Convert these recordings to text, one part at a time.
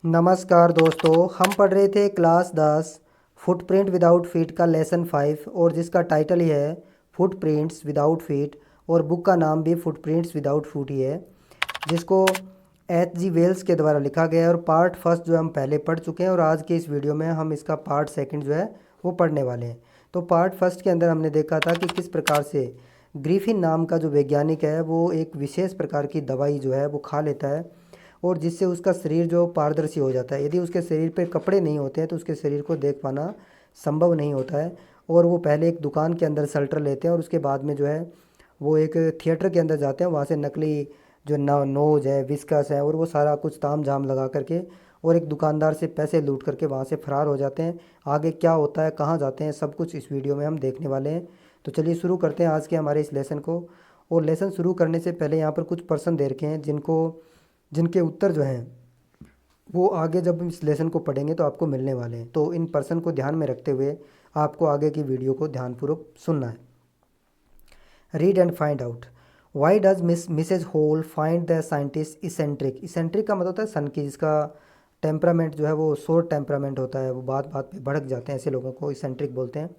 नमस्कार दोस्तों, हम पढ़ रहे थे क्लास 10 फुटप्रिंट विदाउट फीट का लेसन 5 और जिसका टाइटल ही है फुटप्रिंट्स विदाउट फीट और बुक का नाम भी फुटप्रिंट्स विदाउट फूट ही है, जिसको H.G. वेल्स के द्वारा लिखा गया है। और पार्ट फर्स्ट जो हम पहले पढ़ चुके हैं और आज के इस वीडियो में हम इसका पार्ट सेकंड जो है वो पढ़ने वाले हैं। तो पार्ट फर्स्ट के अंदर हमने देखा था कि किस प्रकार से ग्रिफिन नाम का जो वैज्ञानिक है वो एक विशेष प्रकार की दवाई जो है वो खा लेता है और जिससे उसका शरीर जो पारदर्शी हो जाता है। यदि उसके शरीर पे कपड़े नहीं होते हैं तो उसके शरीर को देख पाना संभव नहीं होता है। और वो पहले एक दुकान के अंदर शेल्टर लेते हैं और उसके बाद में जो है वो एक थिएटर के अंदर जाते हैं, वहाँ से नकली जो नोज है, विस्कस है और वो सारा कुछ ताम झाम लगा करके और एक दुकानदार से पैसे लूट करके वहाँ से फरार हो जाते हैं। आगे क्या होता है, कहाँ जाते हैं, सब कुछ इस वीडियो में हम देखने वाले हैं। तो चलिए शुरू करते हैं आज के हमारे इस लेसन को। और लेसन शुरू करने से पहले यहाँ पर कुछ प्रश्न दे रखे हैं जिनके उत्तर जो हैं वो आगे जब इस लेसन को पढ़ेंगे तो आपको मिलने वाले हैं। तो इन प्रश्न को ध्यान में रखते हुए आपको आगे की वीडियो को ध्यानपूर्वक सुनना है। Read and find out why does Mrs Hall find the scientist eccentric. Eccentric का मतलब होता है सन की, जिसका टेम्परामेंट जो है वो शॉर्ट टेम्परामेंट होता है, वो बात बात पे भड़क जाते हैं, ऐसे लोगों को इसेंट्रिक बोलते हैं।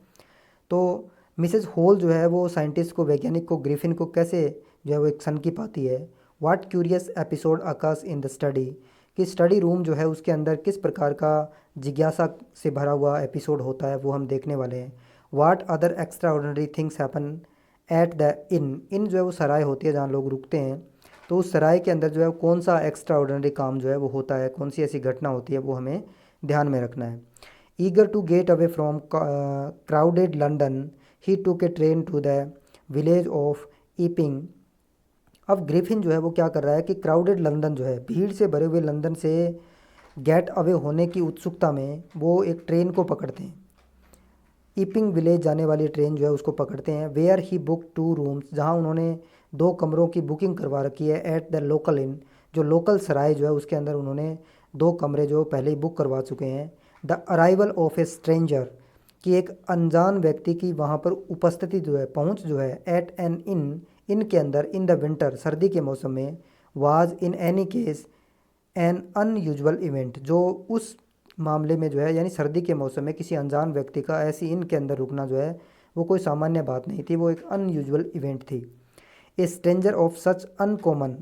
तो मिसेज होल जो है वो साइंटिस्ट को, वैज्ञानिक को, ग्रिफिन को कैसे जो है वो एक सन की पाती है। What curious episode occurs in the study, कि स्टडी रूम जो है उसके अंदर किस प्रकार का जिज्ञासा से भरा हुआ एपिसोड होता है वो हम देखने वाले हैं। What other extra ordinary things happen at the in जो है वो सराय होती है जहाँ लोग रुकते हैं। तो उस सराय के अंदर जो है कौन सा एक्स्ट्रा ऑर्डिनरी काम जो है वो होता है, कौन सी ऐसी घटना होती है, वो हमें ध्यान में रखना है। Eager to get away from crowded London he took a train to the village of Epping. अब ग्रिफिन जो है वो क्या कर रहा है कि क्राउडेड लंदन जो है, भीड़ से भरे हुए लंदन से गेट अवे होने की उत्सुकता में वो एक ट्रेन को पकड़ते हैं। ईपिंग विलेज जाने वाली ट्रेन जो है उसको पकड़ते हैं। वेयर ही बुक 2 रूम्स, जहाँ उन्होंने 2 कमरों की बुकिंग करवा रखी है। एट द लोकल इन, जो लोकल सराय जो है उसके अंदर उन्होंने 2 कमरे जो पहले ही बुक करवा चुके हैं। The arrival of A stranger, कि एक अनजान व्यक्ति की वहाँ पर उपस्थिति जो है, पहुँच जो है। एट एन इन के अंदर, इन द विंटर, सर्दी के मौसम में। Was in any case N unusual event, जो उस मामले में जो है यानी सर्दी के मौसम में किसी अनजान व्यक्ति का ऐसी इन के अंदर रुकना जो है वो कोई सामान्य बात नहीं थी, वो एक अनयूजुअल इवेंट थी। ए stranger of such uncommon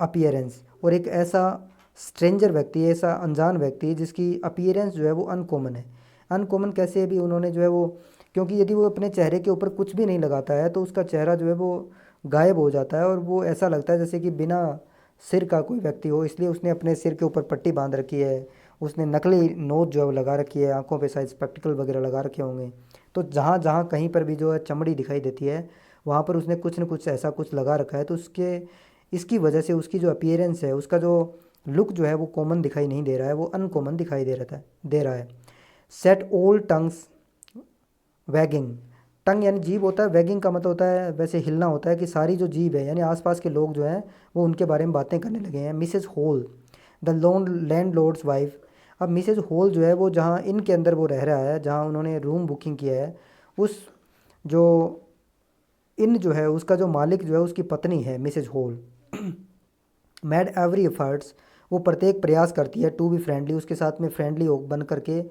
appearance, और एक ऐसा स्ट्रेंजर व्यक्ति, ऐसा अनजान व्यक्ति जिसकी अपीयरेंस जो है वो अनकॉमन है। अनकॉमन कैसे भी उन्होंने जो है वो, क्योंकि यदि वो अपने चेहरे के ऊपर कुछ भी नहीं लगाता है तो उसका चेहरा जो है वो गायब हो जाता है और वो ऐसा लगता है जैसे कि बिना सिर का कोई व्यक्ति हो। इसलिए उसने अपने सिर के ऊपर पट्टी बांध रखी है, उसने नकली नोज जो है वो लगा रखी है, आंखों पे शायद स्पेक्टिकल वगैरह लगा रखे होंगे। तो जहाँ जहाँ कहीं पर भी जो है चमड़ी दिखाई देती है वहाँ पर उसने कुछ न कुछ ऐसा कुछ लगा रखा है। तो उसके इसकी वजह से उसकी जो अपीयरेंस है, उसका जो लुक जो है वो कॉमन दिखाई नहीं दे रहा है, वो अनकॉमन दिखाई दे रहा है। सेट ओल्ड टंग्स वैगिंग, टंग यानी जीभ होता है, वैगिंग का मतलब होता है वैसे हिलना होता है, कि सारी जो जीभ है यानी आसपास के लोग जो हैं वो उनके बारे में बातें करने लगे हैं। Mrs Hall the lone landlord's wife, अब मिसेज होल जो है वो जहाँ इन के अंदर वो रह रहा है, जहाँ उन्होंने रूम बुकिंग किया है, उस जो इन जो है उसका जो मालिक जो है उसकी पत्नी है Mrs Hall. Made every efforts, वो प्रत्येक प्रयास करती है। टू बी फ्रेंडली, उसके साथ में फ्रेंडली हो बन करके,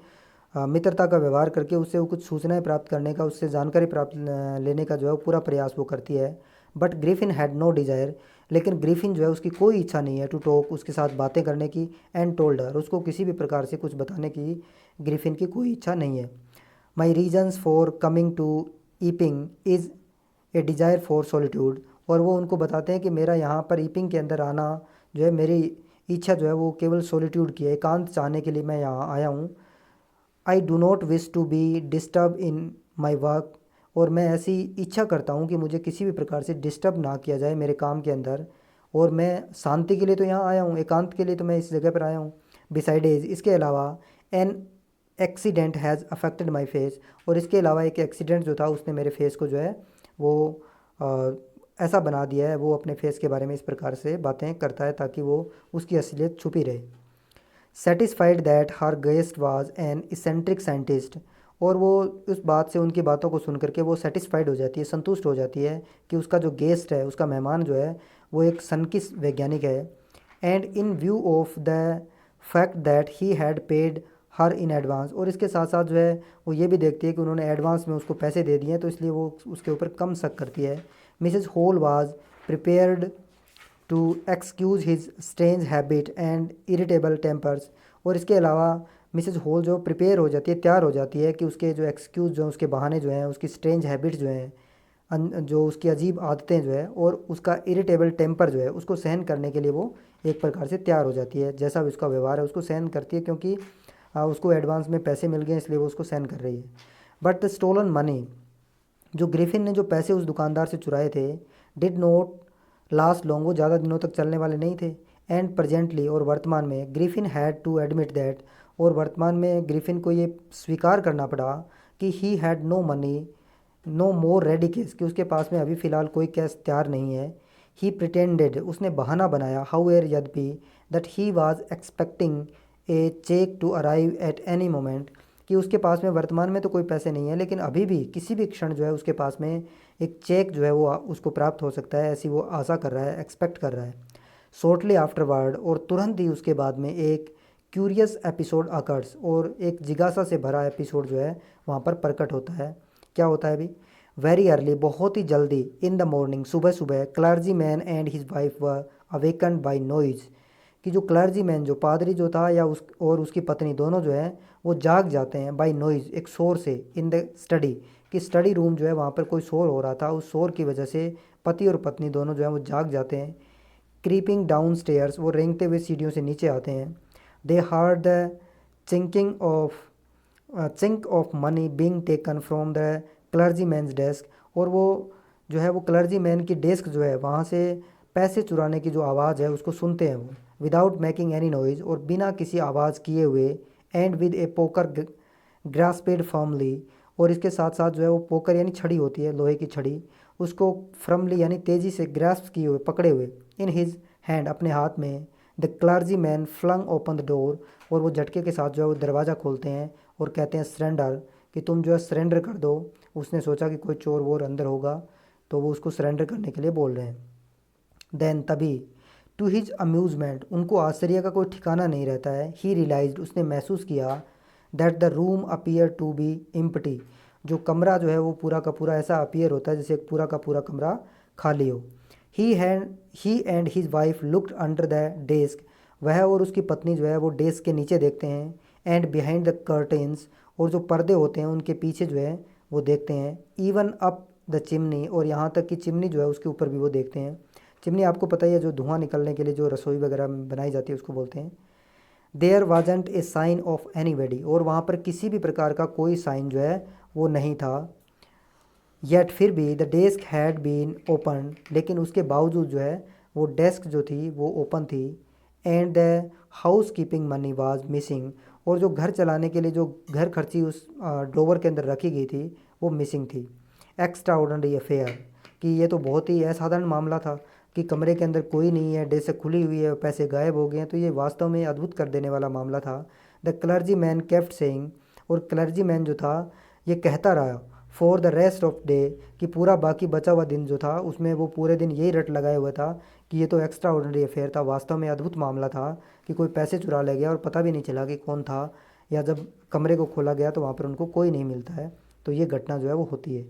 मित्रता का व्यवहार करके उससे वो कुछ सूचनाएं प्राप्त करने का, उससे जानकारी प्राप्त लेने का जो है वो पूरा प्रयास वो करती है। But Griffin had no desire, लेकिन ग्रिफिन जो है उसकी कोई इच्छा नहीं है टू टॉक, उसके साथ बातें करने की। एंड टोल्ड हर, उसको किसी भी प्रकार से कुछ बताने की ग्रिफिन की कोई इच्छा नहीं है। My reasons for coming to Epping is a desire for solitude, और वो उनको बताते हैं कि मेरा यहाँ पर ईपिंग के अंदर आना जो है, मेरी इच्छा जो है वो केवल सॉलिट्यूड की है, एकांत चाहने के लिए मैं यहाँ आया हूँ। I do not wish to be disturb in my work, और मैं ऐसी इच्छा करता हूँ कि मुझे किसी भी प्रकार से डिस्टर्ब ना किया जाए मेरे काम के अंदर, और मैं शांति के लिए तो यहाँ आया हूँ, एकांत के लिए तो मैं इस जगह पर आया हूँ। बिसाइडेज, इसके अलावा, an accident has affected my face, और इसके अलावा एक एक्सीडेंट जो था उसने मेरे फेस को जो है वो अ, ऐसा बना दिया है। वो अपने फेस के बारे में इस प्रकार से बातें करता है ताकि वो उसकी असलियत छुपी रहे। Satisfied that her guest was an eccentric scientist, और वो उस बात से, उनकी बातों को सुन करके वो सेटिस्फाइड हो जाती है, संतुष्ट हो जाती है कि उसका जो गेस्ट है, उसका मेहमान जो है वो एक सनकी वैज्ञानिक है। And in view of the fact that he had paid her in advance, और इसके साथ साथ जो है वो ये भी देखती है कि उन्होंने एडवांस में उसको पैसे दे दिए हैं, तो इसलिए वो उसके ऊपर कम शक करती है। Mrs Hall was prepared to excuse his strange habit and irritable tempers, और इसके अलावा मिसेज होल जो प्रिपेयर हो जाती है, तैयार हो जाती है कि उसके जो एक्सक्यूज़ जो हैं, उसके बहाने जो हैं, उसकी स्ट्रेंज हैबिट जो हैं, जो उसकी अजीब आदतें जो है, और उसका इरिटेबल टेम्पर जो है, उसको सहन करने के लिए वो एक प्रकार से तैयार हो जाती है। जैसा भी उसका व्यवहार है उसको सहन करती है, क्योंकि उसको एडवांस में पैसे मिल गए इसलिए वो उसको सहन कर रही है। बट द स्टोलन मनी, जो ग्रिफिन ने जो पैसे उस दुकानदार से चुराए थे, डिड नॉट लास्ट लॉन्ग, वो ज़्यादा दिनों तक चलने वाले नहीं थे। एंड प्रजेंटली, और वर्तमान में, Griffin had to admit that, और वर्तमान में ग्रिफिन को ये स्वीकार करना पड़ा कि he had no money no more ready cash, कि उसके पास में अभी फ़िलहाल कोई कैश तैयार नहीं है। ही प्रिटेंडेड, उसने बहाना बनाया, हाउ एयर यद्यपि, that he was expecting a cheque to arrive at any moment, कि उसके पास में वर्तमान में तो कोई पैसे नहीं है, लेकिन अभी भी किसी भी क्षण जो है उसके पास में एक चेक जो है वो उसको प्राप्त हो सकता है, ऐसी वो आशा कर रहा है, एक्सपेक्ट कर रहा है। शॉर्टली आफ्टरवर्ड, और तुरंत ही उसके बाद में एक क्यूरियस एपिसोड अकर्स, और एक जिज्ञासा से भरा एपिसोड जो है वहाँ पर प्रकट होता है। क्या होता है अभी? वेरी अर्ली, बहुत ही जल्दी, इन द मॉर्निंग, सुबह सुबह, clergy man and his wife व अवेकन्ड बाई नॉइज, कि जो क्लर्जी मैन, जो पादरी जो था, या उस और उसकी पत्नी दोनों जो है वो जाग जाते हैं, बाई नॉइज, एक शोर से, इन द स्टडी, कि स्टडी रूम जो है वहाँ पर कोई शोर हो रहा था, उस शोर की वजह से पति और पत्नी दोनों जो है वो जाग जाते हैं। क्रीपिंग डाउन स्टेयर्स, वो रेंगते हुए सीढ़ियों से नीचे आते हैं। They heard the chinking of chink of money being taken from the clergy man's desk, और वो जो है वो क्लर्जी मैन की डेस्क जो है वहाँ से पैसे चुराने की जो आवाज़ है उसको सुनते हैं वो, विदाउट मेकिंग एनी नॉइज, और बिना किसी आवाज़ किए हुए। And with a poker grasped firmly, और इसके साथ साथ जो है वो पोकर यानी छड़ी होती है, लोहे की छड़ी, उसको फर्मली यानी तेज़ी से ग्रास्प किए हुए, पकड़े हुए, इन हिज हैंड, अपने हाथ में। The clergyman flung open the door, और वो झटके के साथ जो है वो दरवाज़ा खोलते हैं और कहते हैं सरेंडर, कि तुम जो है सरेंडर कर दो। उसने सोचा कि कोई चोर वोर अंदर होगा, तो वो उसको सरेंडर करने के लिए बोल रहे हैं। देन तभी, टू हिज अम्यूज़मेंट, उनको आश्चर्य का कोई ठिकाना नहीं रहता है, ही रियलाइज्ड, उसने महसूस किया, that the room appear to be empty, जो कमरा जो है वो पूरा का पूरा ऐसा अपीयर होता है जैसे पूरा का पूरा कमरा खाली हो। He and his wife looked under the desk, वह और उसकी पत्नी जो है वो डेस्क के नीचे देखते हैं। एंड बिहाइंड द कर्टेन्स, और जो पर्दे होते हैं उनके पीछे जो है वो देखते हैं। इवन अप द चिमनी, और यहाँ तक कि चिमनी जो है उसके ऊपर भी वो देखते हैं। चिमनी आपको पता ही है, जो धुआं निकलने के लिए जो रसोई वगैरह बनाई जाती है उसको बोलते हैं। There wasn't a sign of anybody, और वहाँ पर किसी भी प्रकार का कोई साइन जो है वो नहीं था। येट, फिर भी, the desk had been open, लेकिन उसके बावजूद जो है वो डेस्क जो थी वो ओपन थी। And the house keeping money was missing, और जो घर चलाने के लिए जो घर खर्ची उस ड्रोवर के अंदर रखी गई थी वो मिसिंग थी। एक्स्ट्रा ऑर्डनरी अफेयर, कि ये तो बहुत ही असाधारण मामला था कि कमरे के अंदर कोई नहीं है, डेस्क खुली हुई है, पैसे गायब हो गए हैं, तो ये वास्तव में अद्भुत कर देने वाला मामला था। The clergy man kept saying, और क्लर्जी मैन जो था ये कहता रहा for the rest of day, कि पूरा बाकी बचा हुआ दिन जो था उसमें वो पूरे दिन यही रट लगाए हुआ था कि ये तो एक्स्ट्रा ऑर्डिनरी अफेयर था, वास्तव में अद्भुत मामला था कि कोई पैसे चुरा ले गया और पता भी नहीं चला कि कौन था, या जब कमरे को खोला गया तो वहाँ पर उनको कोई नहीं मिलता है, तो ये घटना जो है वो होती है।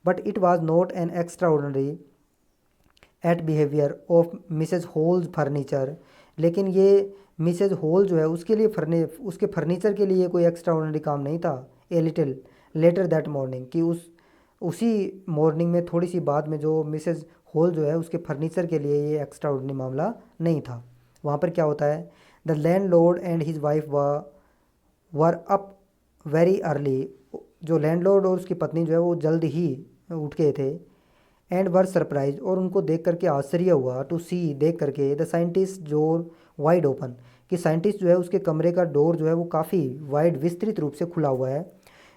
But it was not an extraordinary at behaviour of Mrs Hall's furniture, लेकिन ये मिसेज होल जो है उसके लिए उसके फर्नीचर के लिए कोई एक्स्ट्रा ऑर्डिनरी काम नहीं था। A little letter that morning, कि उसी मॉर्निंग में, थोड़ी सी बाद में, जो मिसेज होल जो है उसके फर्नीचर के लिए ये एक्स्ट्रा ऑर्डिनरी मामला नहीं था। वहाँ पर क्या होता है, the land Lord and his wife were up very early, जो लैंडलॉर्ड और उसकी पत्नी जो है वो जल्द ही उठ गए थे। एंड वर सरप्राइज, और उनको देख करके आश्चर्य हुआ, टू सी, देख करके, the scientist door wide open, कि साइंटिस्ट जो है उसके कमरे का डोर जो है वो काफ़ी वाइड, विस्तृत रूप से खुला हुआ है।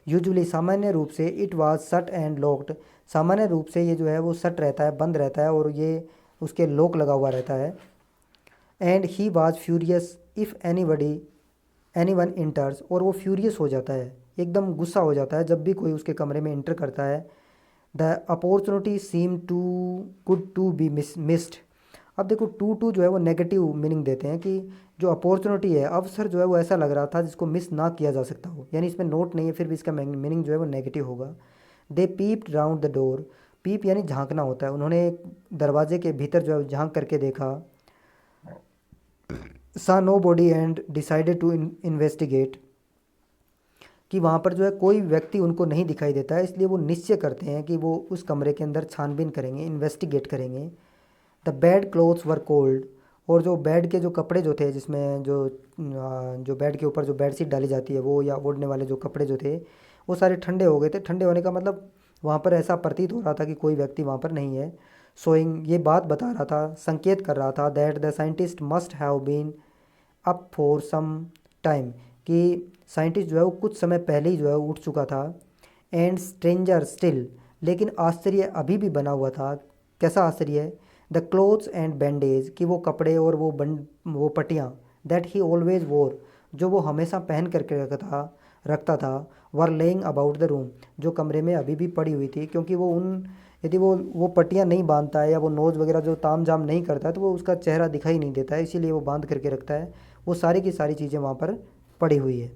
यूजुअली, सामान्य रूप से, it was shut and locked, सामान्य रूप से ये जो है वो शट रहता है, बंद रहता है, और ये उसके लॉक लगा हुआ रहता है। And he was furious if any one इंटर्स, और वो फ्यूरियस हो जाता है, एकदम गुस्सा हो जाता है जब भी कोई उसके कमरे में इंटर करता है। The opportunity seem too good to be missed, अब देखो टू टू जो है वो नेगेटिव मीनिंग देते हैं कि जो अपॉर्चुनिटी है, अवसर जो है वो ऐसा लग रहा था जिसको मिस ना किया जा सकता हो, यानी इसमें नोट नहीं है फिर भी इसका मीनिंग जो है वो नेगेटिव होगा। दे पीप्ड राउंड द डोर, पीप यानी झांकना होता है, उन्होंने दरवाजे के भीतर जो है झांक करके देखा। Saw nobody and decided to investigate, कि वहाँ पर जो है कोई व्यक्ति उनको नहीं दिखाई देता है, इसलिए वो निश्चय करते हैं कि वो उस कमरे के अंदर छानबीन करेंगे, इन्वेस्टिगेट करेंगे। The bed clothes were cold, और जो बेड के जो कपड़े जो थे, जिसमें जो बेड के ऊपर जो बेडशीट डाली जाती है वो, या ओढ़ने वाले जो कपड़े जो थे वो सारे ठंडे हो गए थे। ठंडे होने का मतलब वहाँ पर ऐसा प्रतीत हो रहा था कि कोई व्यक्ति वहाँ पर नहीं है। सोइंग ये बात बता रहा था, संकेत कर रहा था that the scientist must have been up for some time, कि साइंटिस्ट जो है वो कुछ समय पहले ही जो है उठ चुका था। एंड स्ट्रेंजर स्टिल, लेकिन आश्चर्य अभी भी बना हुआ था। कैसा आश्चर्य है? द क्लोथ्स एंड बैंडेज, कि वो कपड़े और वो पट्टियाँ, दैट ही ऑलवेज वोर, जो वो हमेशा पहन करके रखता था, वर लेइंग अबाउट द रूम, जो कमरे में अभी भी पड़ी हुई थी, क्योंकि यदि वो पट्टियाँ नहीं बांधता है या वो नोज़ वगैरह जो ताम झाम नहीं करता है तो वो उसका चेहरा दिखाई नहीं देता है, इसीलिए वो बांध करके रखता है। वो सारी की सारी चीज़ें वहाँ पर पड़ी हुई है।